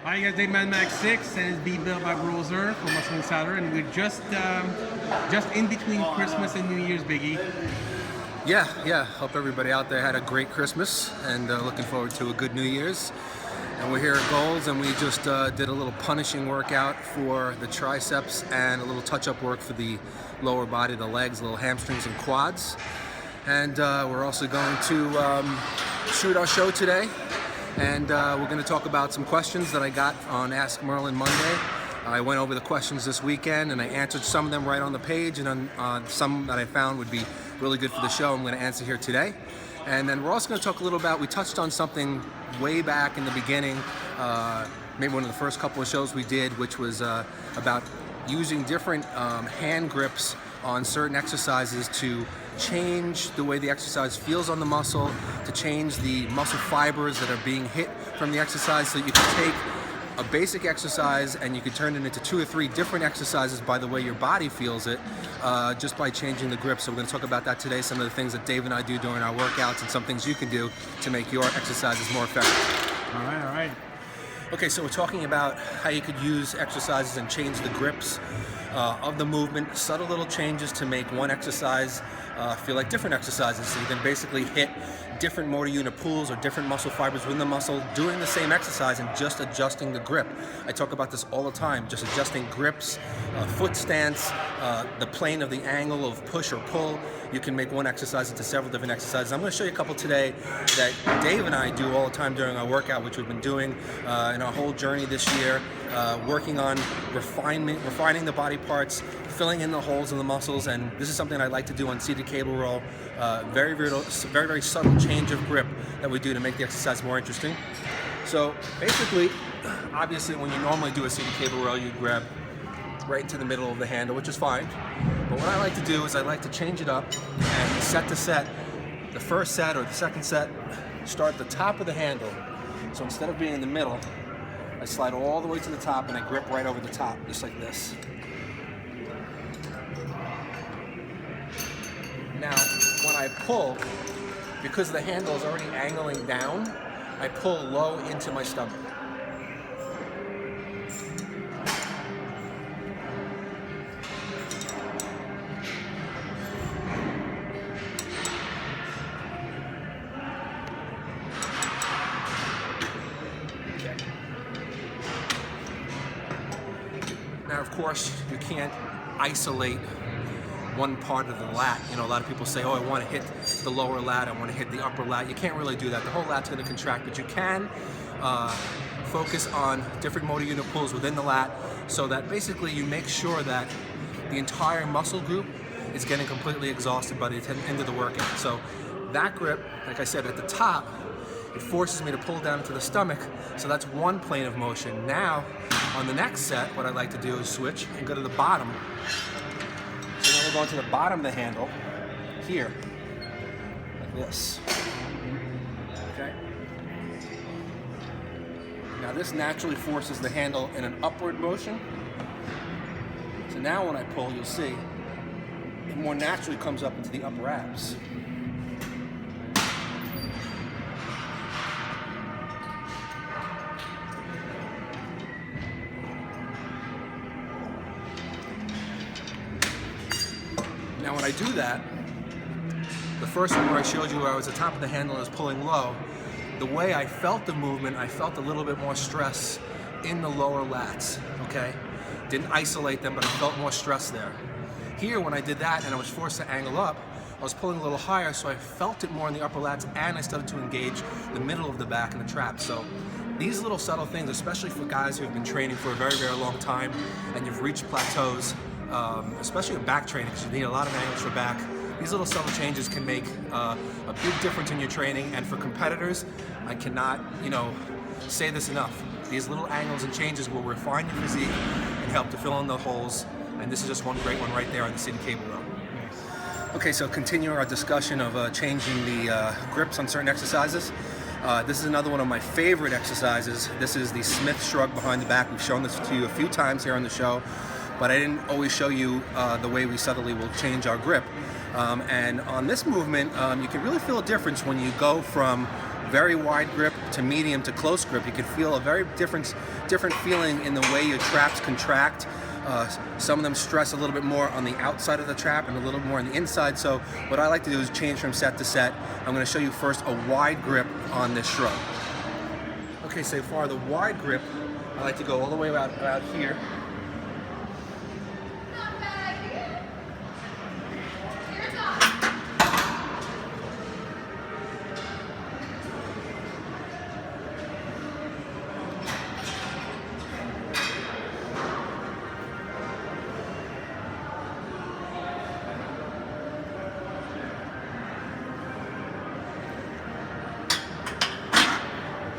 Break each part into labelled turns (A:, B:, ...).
A: Hi guys, Dave Mad Max 6 and it's being built by Broser from Muscle Insider, and we're just in between Christmas and New Year's, Biggie.
B: Yeah. Hope everybody out there had a great Christmas and looking forward to a good New Year's. And we're here at Gold's, and we just did a little punishing workout for the triceps and a little touch-up work for the lower body, the legs, little hamstrings and quads. And we're also going to shoot our show today. And we're going to talk about some questions that I got on Ask Merlin Monday. I went over the questions this weekend and I answered some of them right on the page, and some that I found would be really good for the show I'm going to answer here today. And then we're also going to talk a little about, we touched on something way back in the beginning, maybe one of the first couple of shows we did, which was about using different hand grips on certain exercises to change the way the exercise feels on the muscle, to change the muscle fibers that are being hit from the exercise, so you can take a basic exercise and you can turn it into 2 or 3 different exercises by the way your body feels it, just by changing the grip. So we're going to talk about that today, some of the things that Dave and I do during our workouts and some things you can do to make your exercises more effective.
A: All right.
B: Okay, so we're talking about how you could use exercises and change the grips of the movement, subtle little changes to make one exercise feel like different exercises. So you can basically hit different motor unit pools or different muscle fibers within the muscle doing the same exercise and just adjusting the grip. I talk about this all the time, just adjusting grips, foot stance, the plane of the angle of push or pull. You can make one exercise into several different exercises. I'm going to show you a couple today that Dave and I do all the time during our workout, which we've been doing in our whole journey this year, working on refining the body parts, filling in the holes in the muscles, and this is something I like to do on seated cable row. Very subtle change of grip that we do to make the exercise more interesting. So basically, obviously when you normally do a seated cable row, you grab right into the middle of the handle, which is fine. But what I like to do is I like to change it up and set to set, the first set or the second set, start at the top of the handle. So instead of being in the middle, I slide all the way to the top and I grip right over the top, just like this. Now, when I pull, because the handle is already angling down, I pull low into my stomach. Now, of course, you can't isolate one part of the lat. You know, a lot of people say, oh, I want to hit the lower lat, I want to hit the upper lat. You can't really do that. The whole lat's going to contract, but you can focus on different motor unit pulls within the lat so that basically you make sure that the entire muscle group is getting completely exhausted by the end of the workout. So that grip, like I said, at the top, it forces me to pull down to the stomach, so that's one plane of motion. Now, on the next set, what I like to do is switch and go to the bottom. So now we're going to the bottom of the handle, here, like this. Okay? Now this naturally forces the handle in an upward motion. So now when I pull, you'll see, it more naturally comes up into the upper abs. Now when I do that, the first one where I showed you where I was at the top of the handle and I was pulling low, the way I felt the movement, I felt a little bit more stress in the lower lats, okay? Didn't isolate them, but I felt more stress there. Here, when I did that and I was forced to angle up, I was pulling a little higher, so I felt it more in the upper lats, and I started to engage the middle of the back and the trap. So these little subtle things, especially for guys who have been training for a very, very long time and you've reached plateaus, especially in back training, because you need a lot of angles for back. These little subtle changes can make a big difference in your training, and for competitors, I cannot, say this enough. These little angles and changes will refine your physique and help to fill in the holes, and this is just one great one right there on the seated cable row. Okay, so continue our discussion of changing the grips on certain exercises. This is another one of my favorite exercises. This is the Smith shrug behind the back. We've shown this to you a few times here on the show, but I didn't always show you the way we subtly will change our grip. And on this movement, you can really feel a difference when you go from very wide grip to medium to close grip, you can feel a very different feeling in the way your traps contract. Some of them stress a little bit more on the outside of the trap and a little more on the inside. So what I like to do is change from set to set. I'm going to show you first a wide grip on this shrug. Okay, so far the wide grip, I like to go all the way about here.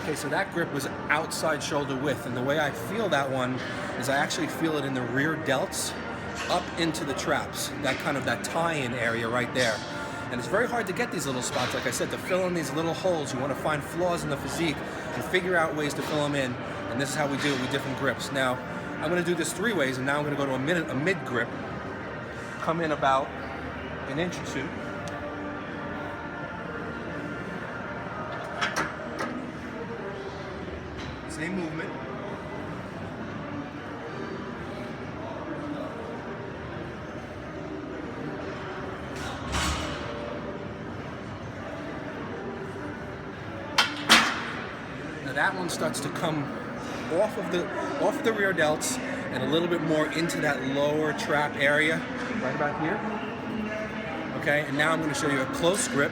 B: Okay, so that grip was outside shoulder width, and the way I feel that one is I actually feel it in the rear delts up into the traps, that tie-in area right there. And it's very hard to get these little spots, like I said, to fill in these little holes. You want to find flaws in the physique and figure out ways to fill them in, and this is how we do it with different grips. Now, I'm going to do this 3 ways, and now I'm going to go to a mid grip, come in about an inch or 2. Same movement. Now that one starts to come off of the rear delts and a little bit more into that lower trap area, right about here. Okay, and now I'm going to show you a close grip.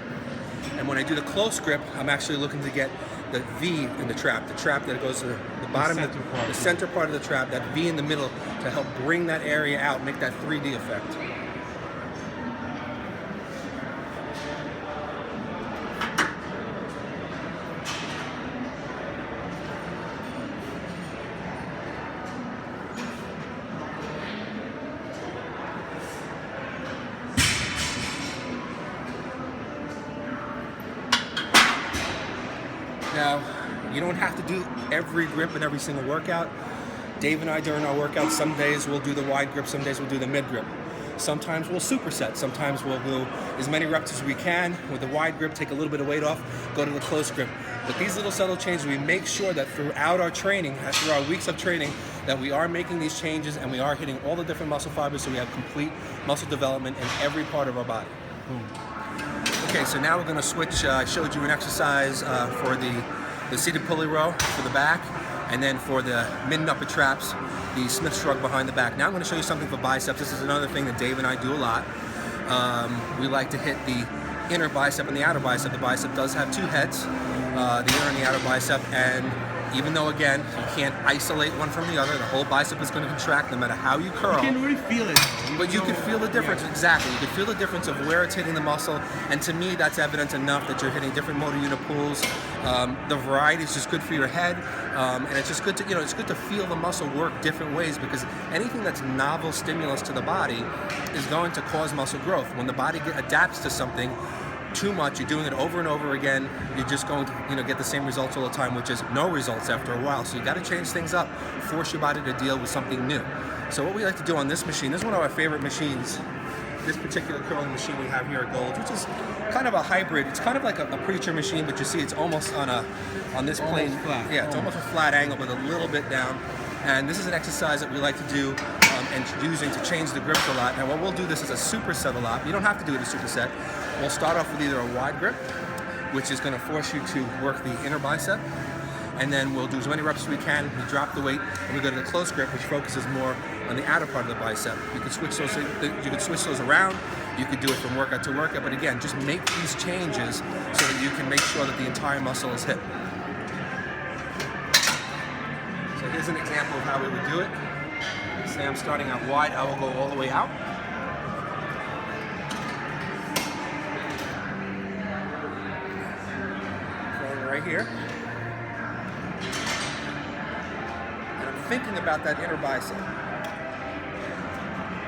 B: And when I do the close grip, I'm actually looking to get the V in the trap that goes to the bottom, the center part of the trap, that V in the middle, to help bring that area out, make that 3D effect. Now, you don't have to do every grip in every single workout. Dave and I, during our workouts, some days we'll do the wide grip, some days we'll do the mid grip. Sometimes we'll superset. Sometimes we'll do as many reps as we can with the wide grip, take a little bit of weight off, go to the close grip. But these little subtle changes, we make sure that throughout our training, through our weeks of training, that we are making these changes and we are hitting all the different muscle fibers, so we have complete muscle development in every part of our body. Boom. Okay, so now we're going to switch. I showed you an exercise for the seated pulley row for the back, and then for the mid and upper traps, the Smith shrug behind the back. Now I'm going to show you something for biceps. This is another thing that Dave and I do a lot. We like to hit the inner bicep and the outer bicep. The bicep does have 2 heads, the inner and the outer bicep, and even though, again, you can't isolate one from the other, the whole bicep is going to contract no matter how you curl.
A: You can really feel it.
B: But you can feel the difference,
A: yeah.
B: Exactly. You can feel the difference of where it's hitting the muscle, and to me, that's evidence enough that you're hitting different motor unit pulls. The variety is just good for your head, and it's just good to, it's good to feel the muscle work different ways, because anything that's novel stimulus to the body is going to cause muscle growth. When the body adapts to something too much, you're doing it over and over again, you're just going to get the same results all the time, which is no results after a while. So you got to change things up, force your body to deal with something new. So what we like to do on this machine, this is one of our favorite machines, this particular curling machine we have here at Gold's, which is kind of a hybrid. It's kind of like a preacher machine, but you see it's almost on this plane.
A: Flat.
B: Yeah, it's almost a flat angle with a little bit down. And this is an exercise that we like to do and using to change the grips a lot. Now, what we'll do this as a superset a lot. You don't have to do it as a superset. We'll start off with either a wide grip, which is going to force you to work the inner bicep, and then we'll do as many reps as we can. We drop the weight, and we go to the close grip, which focuses more on the outer part of the bicep. You can switch those. You can switch those around. You could do it from workout to workout. But again, just make these changes so that you can make sure that the entire muscle is hit. So here's an example of how we would do it. Say I'm starting out wide, I will go all the way out. Going right here. And I'm thinking about that inner bicep.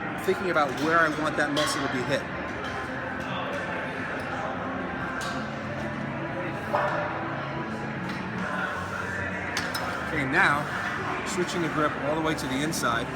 B: I'm thinking about where I want that muscle to be hit. Okay, now, switching the grip all the way to the inside.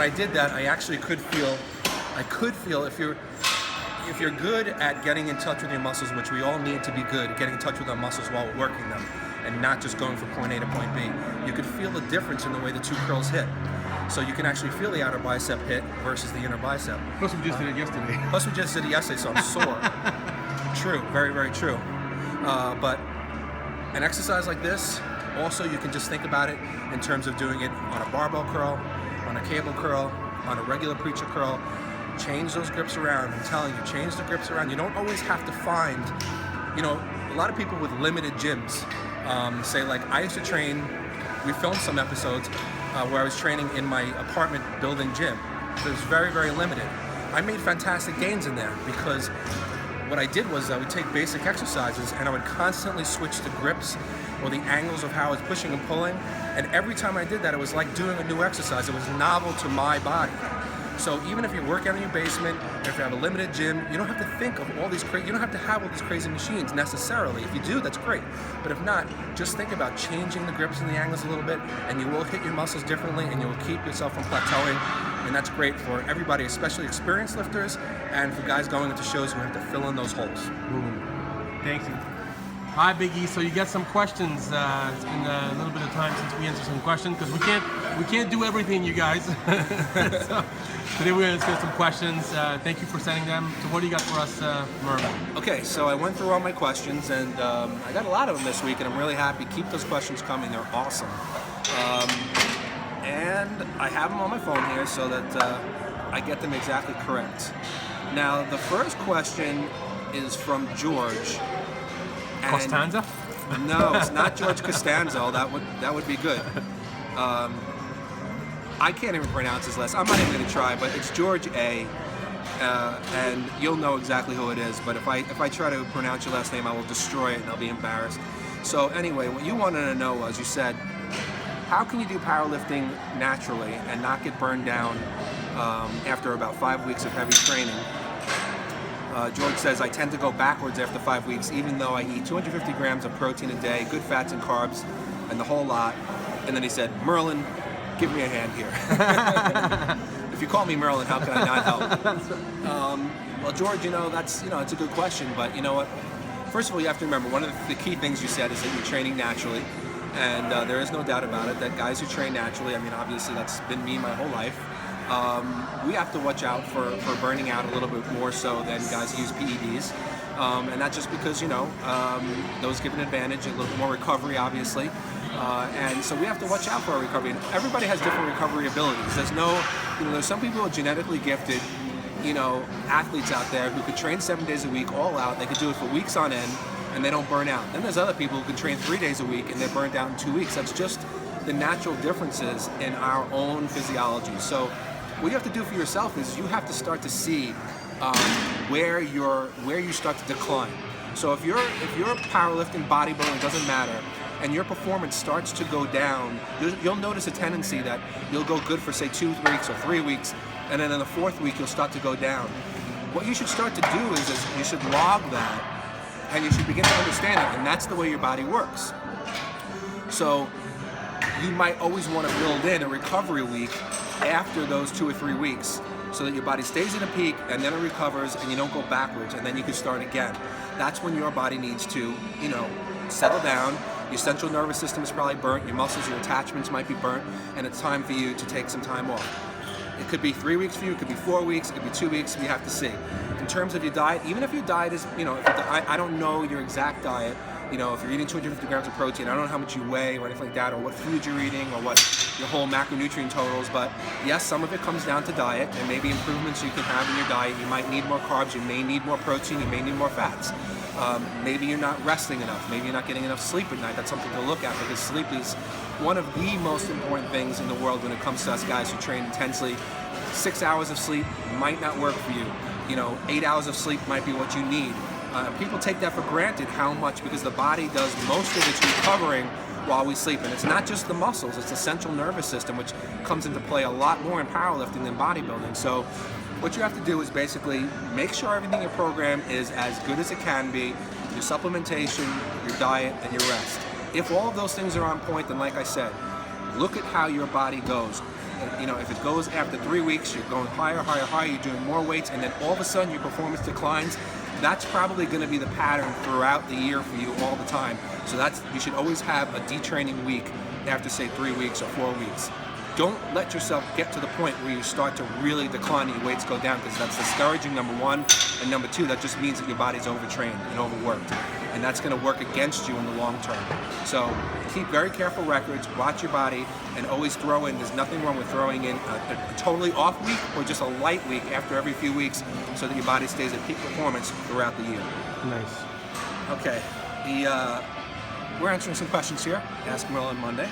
B: when I did that, I actually could feel if you're good at getting in touch with your muscles, which we all need to be good at getting in touch with our muscles while we're working them, and not just going from point A to point B, you could feel the difference in the way the two curls hit. So you can actually feel the outer bicep hit versus the inner bicep.
A: Plus, we just did it yesterday.
B: Plus, we just did it yesterday, so I'm sore. True, very, very true. But an exercise like this, also you can just think about it in terms of doing it on a barbell curl, on a cable curl, on a regular preacher curl. Change those grips around. I'm telling you, change the grips around. You don't always have to find, a lot of people with limited gyms say, like, I used to train, we filmed some episodes where I was training in my apartment building gym. It was very, very limited. I made fantastic gains in there because what I did was I would take basic exercises and I would constantly switch the grips or the angles of how I was pushing and pulling. And every time I did that, it was like doing a new exercise. It was novel to my body. So even if you work out in your basement, or if you have a limited gym, you don't have to think of all these you don't have to have all these crazy machines necessarily. If you do, that's great. But if not, just think about changing the grips and the angles a little bit, and you will hit your muscles differently, and you will keep yourself from plateauing. And that's great for everybody, especially experienced lifters, and for guys going into shows who have to fill in those holes.
A: Boom. Thanks. Hi, Big E. So you got some questions. It's been a little bit of time since we answered some questions because we can't do everything, you guys. So today we're going to get some questions. Thank you for sending them. So what do you got for us, Merv?
B: Okay, so I went through all my questions, and I got a lot of them this week, and I'm really happy. Keep those questions coming. They're awesome. And I have them on my phone here so that I get them exactly correct. Now, the first question is from George.
A: Costanza?
B: No, it's not George Costanzo. That would be good. I can't even pronounce his last. I'm not even going to try, but it's George A. And you'll know exactly who it is. But if I try to pronounce your last name, I will destroy it and I'll be embarrassed. So anyway, what you wanted to know was, you said, how can you do powerlifting naturally and not get burned down after about 5 weeks of heavy training? George says, I tend to go backwards after 5 weeks, even though I eat 250 grams of protein a day, good fats and carbs, and the whole lot. And then he said, Merlin, give me a hand here. If you call me Merlin, how can I not help? Well, George, it's a good question, but you know what? First of all, you have to remember, one of the key things you said is that you're training naturally, and there is no doubt about it that guys who train naturally, obviously that's been me my whole life, we have to watch out for burning out a little bit more so than guys who use PEDs. And that's just because, those give an advantage, a little bit more recovery, obviously. And so we have to watch out for our recovery. And everybody has different recovery abilities. There's some people who are genetically gifted, athletes out there who could train 7 days a week all out. They could do it for weeks on end and they don't burn out. Then there's other people who can train 3 days a week and they're burned out in 2 weeks. That's just the natural differences in our own physiology. So what you have to do for yourself is you have to start to see where you start to decline. So if you're powerlifting, bodybuilding, it doesn't matter, and your performance starts to go down, you'll notice a tendency that you'll go good for say 2 weeks or 3 weeks, and then in the 4th week you'll start to go down. What you should start to do is you should log that, and you should begin to understand it, and that's the way your body works. So you might always want to build in a recovery week after those 2 or 3 weeks so that your body stays at a peak and then it recovers and you don't go backwards, and then you can start again. That's when your body needs to, settle down. Your central nervous system is probably burnt, your muscles, your attachments might be burnt, and it's time for you to take some time off. It could be 3 weeks for you, it could be 4 weeks, it could be 2 weeks, we have to see. In terms of your diet, even if your diet is, I don't know your exact diet, if you're eating 250 grams of protein, I don't know how much you weigh or anything like that, or what food you're eating, or what your whole macronutrient totals, but yes, some of it comes down to diet, and maybe improvements you can have in your diet. You might need more carbs, you may need more protein, you may need more fats. Maybe you're not resting enough, maybe you're not getting enough sleep at night. That's something to look at, because sleep is one of the most important things in the world when it comes to us guys who train intensely. 6 hours of sleep might not work for you. 8 hours of sleep might be what you need. People take that for granted, how much, because the body does most of its recovering while we sleep. And it's not just the muscles, it's the central nervous system, which comes into play a lot more in powerlifting than bodybuilding. So what you have to do is basically make sure everything in your program is as good as it can be, your supplementation, your diet, and your rest. If all of those things are on point, then like I said, look at how your body goes. if it goes after 3 weeks, you're going higher, higher, higher, you're doing more weights, and then all of a sudden your performance declines, that's probably going to be the pattern throughout the year for you all the time. So you should always have a detraining week after, say, 3 weeks or 4 weeks. Don't let yourself get to the point where you start to really decline and your weights go down, because that's discouraging, number one, and number two, that just means that your body's overtrained and overworked, and that's going to work against you in the long term. So keep very careful records, watch your body, and always throw in, there's nothing wrong with throwing in a totally off week or just a light week after every few weeks, so that your body stays at peak performance throughout the year.
A: Nice.
B: Okay, we're answering some questions here, Ask Merlin Monday,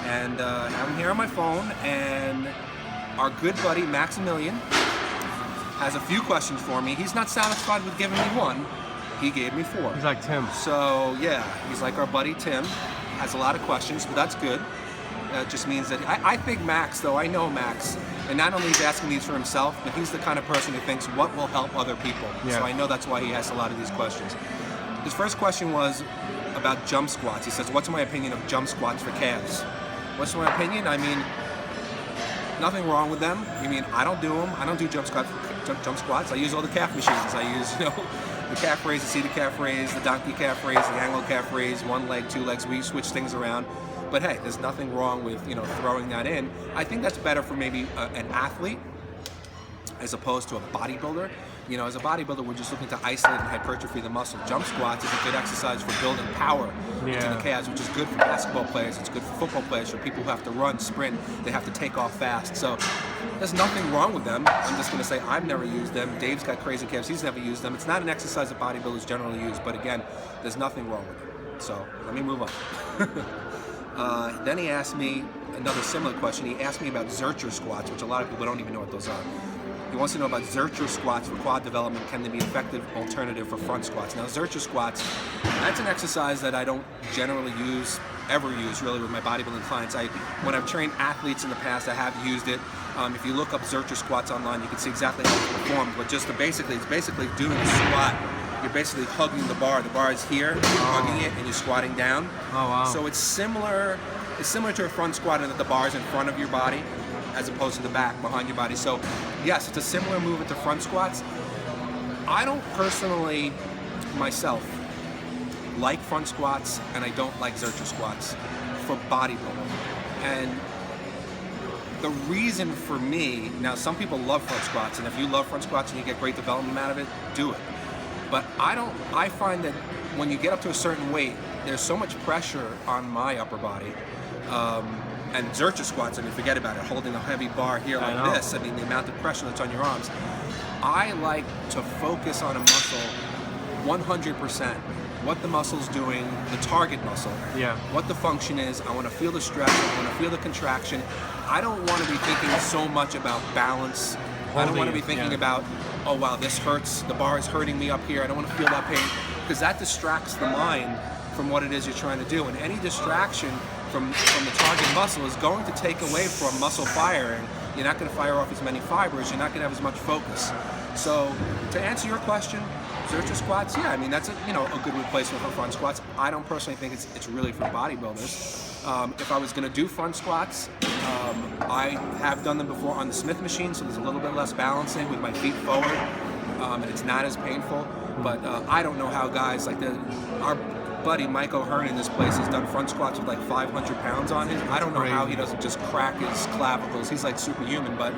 B: and I have them here on my phone, and our good buddy Maximilian has a few questions for me. He's not satisfied with giving me one, he gave me 4.
A: He's like Tim.
B: So yeah, he's like our buddy Tim, has a lot of questions, but that's good. That just means that, I think Max, though, I know Max, and not only is he asking these for himself, but he's the kind of person who thinks what will help other people.
A: Yeah.
B: So I know that's why he has a lot of these questions. His first question was about jump squats. He says, what's my opinion of jump squats for calves? What's my opinion? I mean, nothing wrong with them. I mean, I don't do them. I don't do jump squats. I use all the calf machines. I use, the calf raise, the seated calf raise, the donkey calf raise, the angle calf raise, 1 leg, 2 legs. We switch things around. But hey, there's nothing wrong with, throwing that in. I think that's better for maybe an athlete as opposed to a bodybuilder. As a bodybuilder, we're just looking to isolate and hypertrophy the muscle. Jump squats is a good exercise for building power into the calves, which is good for basketball players. It's good for football players, for people who have to run, sprint, they have to take off fast. So there's nothing wrong with them. I'm just going to say I've never used them. Dave's got crazy calves. He's never used them. It's not an exercise that bodybuilders generally use, but again, there's nothing wrong with them. So let me move on. Then he asked me another similar question. He asked me about Zercher squats, which a lot of people don't even know what those are. He wants to know about Zercher squats for quad development. Can they be an effective alternative for front squats? Now, Zercher squats, that's an exercise that I don't generally ever use really with my bodybuilding clients. When I've trained athletes in the past, I have used it. If you look up Zercher squats online, you can see exactly how it's performed. But just it's basically doing a squat. You're basically hugging the bar. The bar is here, you're hugging it, and you're squatting down.
A: Oh, wow.
B: So it's similar to a front squat in that the bar is in front of your body, as opposed to the back behind your body. So yes, it's a similar movement to front squats. I don't personally, myself, like front squats, and I don't like Zercher squats for bodybuilding. And the reason for me, now some people love front squats, and if you love front squats and you get great development out of it, do it. But I find that when you get up to a certain weight, there's so much pressure on my upper body. And Zercher squats, forget about it, holding a heavy bar here like this, the amount of pressure that's on your arms. I like to focus on a muscle 100%. What the muscle's doing, the target muscle, what the function is. I want to feel the stretch, I want to feel the contraction. I don't want to be thinking so much about balance. I don't want to be thinking about, oh wow, this hurts, the bar is hurting me up here, I don't want to feel that pain, because that distracts the mind from what it is you're trying to do. And any distraction from the target muscle is going to take away from muscle firing. You're not going to fire off as many fibers, you're not going to have as much focus. So to answer your question, Zercher squats, that's a good replacement for front squats. I don't personally think it's really for bodybuilders. If I was going to do front squats, I have done them before on the Smith machine, so there's a little bit less balancing with my feet forward, and it's not as painful. But I don't know how guys like our buddy Mike O'Hearn in this place has done front squats with like 500 pounds on his. I don't know how he doesn't just crack his clavicles. He's like superhuman, but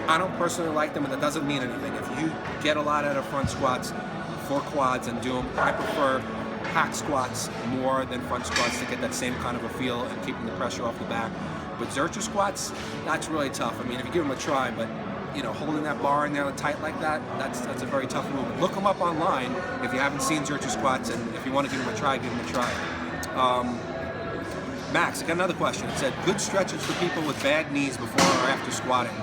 B: I don't personally like them, and that doesn't mean anything. If you get a lot out of front squats for quads and do them, I prefer hack squats more than front squats to get that same kind of a feel and keeping the pressure off the back. But Zercher squats, that's really tough. If you give them a try, but holding that bar in there tight like that, that's a very tough movement. Look them up online if you haven't seen Zercher squats, and if you want to give them a try, give them a try. Max, I got another question. It said, good stretches for people with bad knees before or after squatting.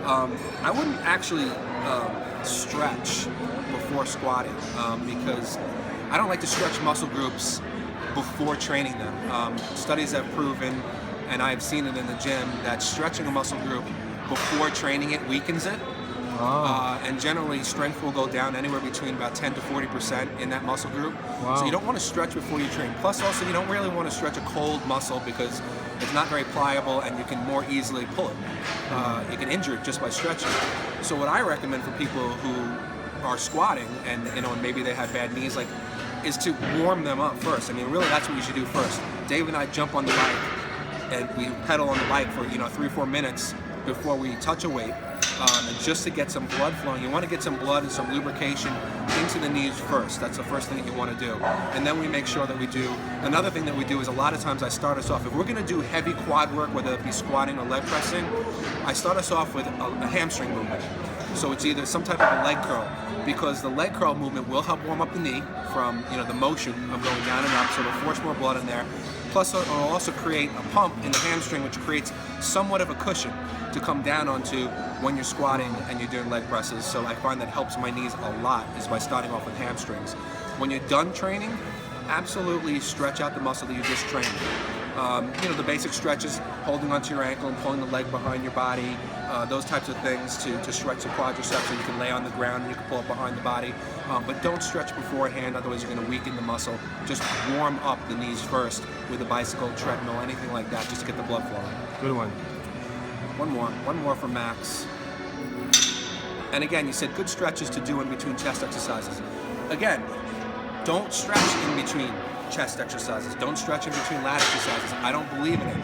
B: I wouldn't actually stretch before squatting because I don't like to stretch muscle groups before training them. Studies have proven, and I've seen it in the gym, that stretching a muscle group before training it weakens it. And generally strength will go down anywhere between about 10 to 40% in that muscle group. So you don't want to stretch before you train. Plus also you don't really want to stretch a cold muscle because it's not very pliable and you can more easily pull it. You can injure it just by stretching. So what I recommend for people who are squatting and maybe they had bad knees, is to warm them up first. I mean, really, that's what you should do first. Dave and I jump on the bike and we pedal on the bike for 3 or 4 minutes before we touch a weight, and just to get some blood flowing. You want to get some blood and some lubrication into the knees first. That's the first thing that you want to do. And then we make sure that we do. Another thing that we do is a lot of times I start us off. If we're going to do heavy quad work, whether it be squatting or leg pressing, I start us off with a hamstring movement. So it's either some type of a leg curl, because the leg curl movement will help warm up the knee from the motion of going down and up, so it'll force more blood in there. Plus it'll also create a pump in the hamstring, which creates somewhat of a cushion to come down onto when you're squatting and you're doing leg presses. So I find that helps my knees a lot, is by starting off with hamstrings. When you're done training, absolutely stretch out the muscle that you just trained. The basic stretches, holding onto your ankle and pulling the leg behind your body, those types of things to stretch the quadriceps, so you can lay on the ground and you can pull it behind the body. But don't stretch beforehand, otherwise you're going to weaken the muscle. Just warm up the knees first with a bicycle, treadmill, anything like that, just to get the blood flowing.
A: Good one.
B: One more for Max. And again, you said good stretches to do in between chest exercises. Again, don't stretch in between chest exercises. Don't stretch in between lat exercises. I don't believe in it.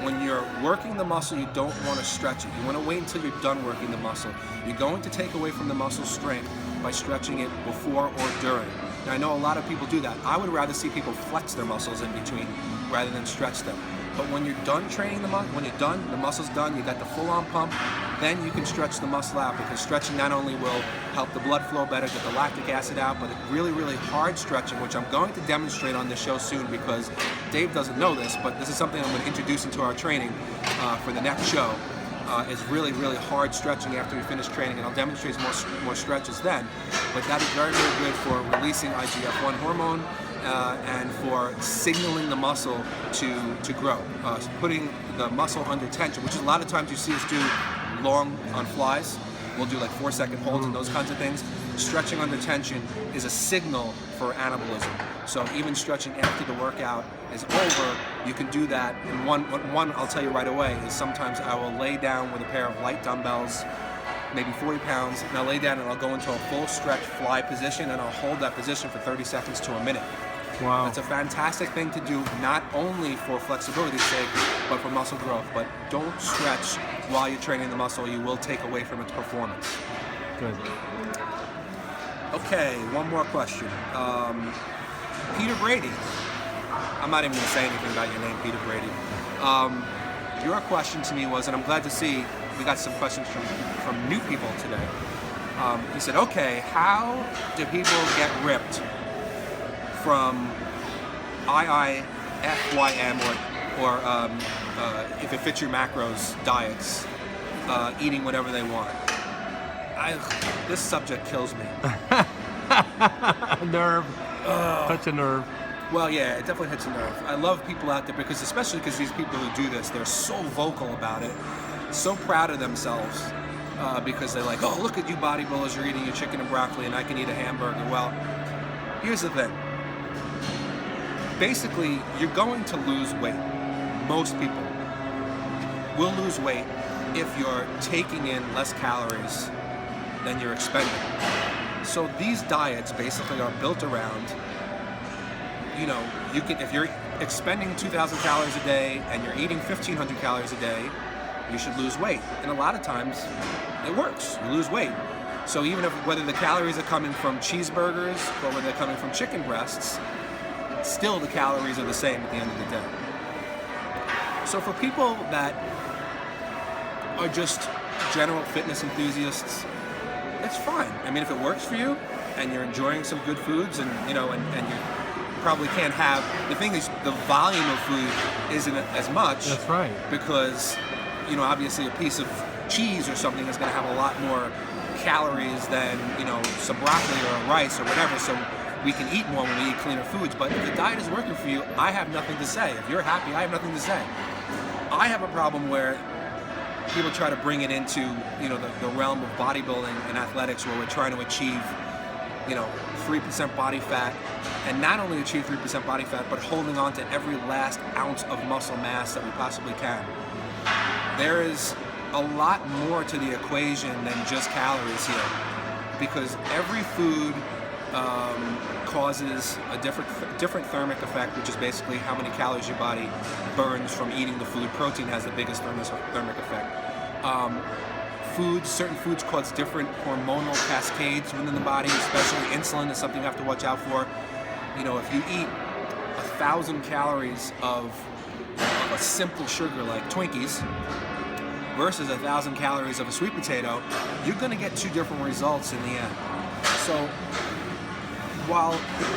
B: When you're working the muscle, you don't want to stretch it. You want to wait until you're done working the muscle. You're going to take away from the muscle's strength by stretching it before or during. Now, I know a lot of people do that. I would rather see people flex their muscles in between rather than stretch them. But when you're done training the muscle, when you're done, the muscle's done, you got the full-on pump, then you can stretch the muscle out, because stretching not only will help the blood flow better, get the lactic acid out, but really, really hard stretching, which I'm going to demonstrate on the show soon, because Dave doesn't know this, but this is something I'm going to introduce into our training for the next show, is really, really hard stretching after we finish training, and I'll demonstrate more stretches then. But that is very, very good for releasing IGF-1 hormone, and for signaling the muscle to grow, putting the muscle under tension, which is a lot of times you see us do long on flies. We'll do 4-second holds and those kinds of things. Stretching under tension is a signal for anabolism. So even stretching after the workout is over, you can do that. And one I'll tell you right away is sometimes I will lay down with a pair of light dumbbells, maybe 40 pounds, and I'll lay down and I'll go into a full stretch fly position, and I'll hold that position for 30 seconds to a minute.
A: Wow.
B: That's a fantastic thing to do, not only for flexibility's sake, but for muscle growth. But don't stretch while you're training the muscle. You will take away from its performance.
A: Good.
B: Okay, one more question. Peter Brady. I'm not even going to say anything about your name, Peter Brady. Your question to me was, and I'm glad to see we got some questions from new people today. He said, okay, how do people get ripped from IIFYM or if it fits your macros diets, eating whatever they want? This subject kills me.
A: Nerve. Touch a nerve.
B: Well, yeah, it definitely hits a nerve. I love people out there especially because these people who do this, they're so vocal about it, so proud of themselves, because they're like, oh, look at you bodybuilders, you're eating your chicken and broccoli and I can eat a hamburger. Well, here's the thing. Basically, you're going to lose weight. Most people will lose weight if you're taking in less calories than you're expending. So these diets basically are built around, if you're expending 2,000 calories a day and you're eating 1,500 calories a day, you should lose weight. And a lot of times, it works. You lose weight. So even whether the calories are coming from cheeseburgers or whether they're coming from chicken breasts, still the calories are the same at the end of the day. So for people that are just general fitness enthusiasts, it's fine. I mean, if it works for you and you're enjoying some good foods and you probably can't have, the thing is the volume of food isn't as much.
A: That's right.
B: Because, obviously a piece of cheese or something is going to have a lot more calories than, some broccoli or rice or whatever. So we can eat more when we eat cleaner foods, but if the diet is working for you, I have nothing to say. If you're happy, I have nothing to say. I have a problem where people try to bring it into, you know, the realm of bodybuilding and athletics, where we're trying to achieve, you know, 3% body fat, and not only achieve 3% body fat, but holding on to every last ounce of muscle mass that we possibly can. There is a lot more to the equation than just calories here, because every food causes a different thermic effect, which is basically how many calories your body burns from eating the food. Protein has the biggest thermic effect. Certain foods cause different hormonal cascades within the body, especially insulin is something you have to watch out for. You know, if you eat 1,000 calories of a simple sugar like Twinkies versus 1,000 calories of a sweet potato, you're going to get two different results in the end. So while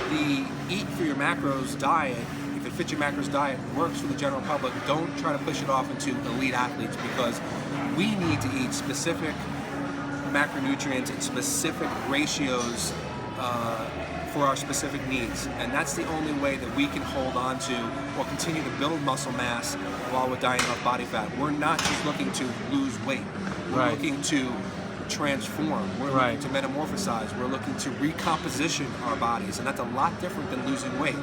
B: the Eat for Your Macros diet, if it fits your macros diet, works for the general public, don't try to push it off into elite athletes, because we need to eat specific macronutrients in specific ratios for our specific needs. And that's the only way that we can hold on to or continue to build muscle mass while we're dieting off body fat. We're not just looking to lose weight. We're looking to transform. We're looking to metamorphosize. We're looking to recomposition our bodies, and that's a lot different than losing weight.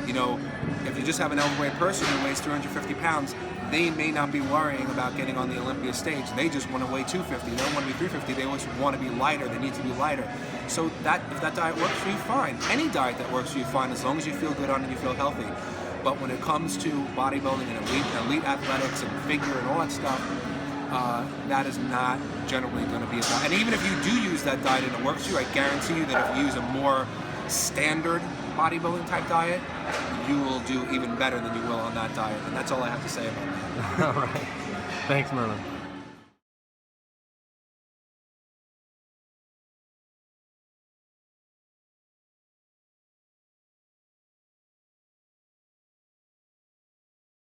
B: You know, if you just have an overweight person who weighs 350 pounds, they may not be worrying about getting on the Olympia stage. They just want to weigh 250. They don't want to be 350. They always want to be lighter. They need to be lighter. So that if that diet works for you, fine. Any diet that works for you, fine, as long as you feel good on it and you feel healthy. But when it comes to bodybuilding and elite athletics and figure and all that stuff, that is not generally going to be a diet. And even if you do use that diet and it works for you, I guarantee you that if you use a more standard bodybuilding type diet, you will do even better than you will on that diet. And that's all I have to say about that.
A: All right. Thanks, Merlin.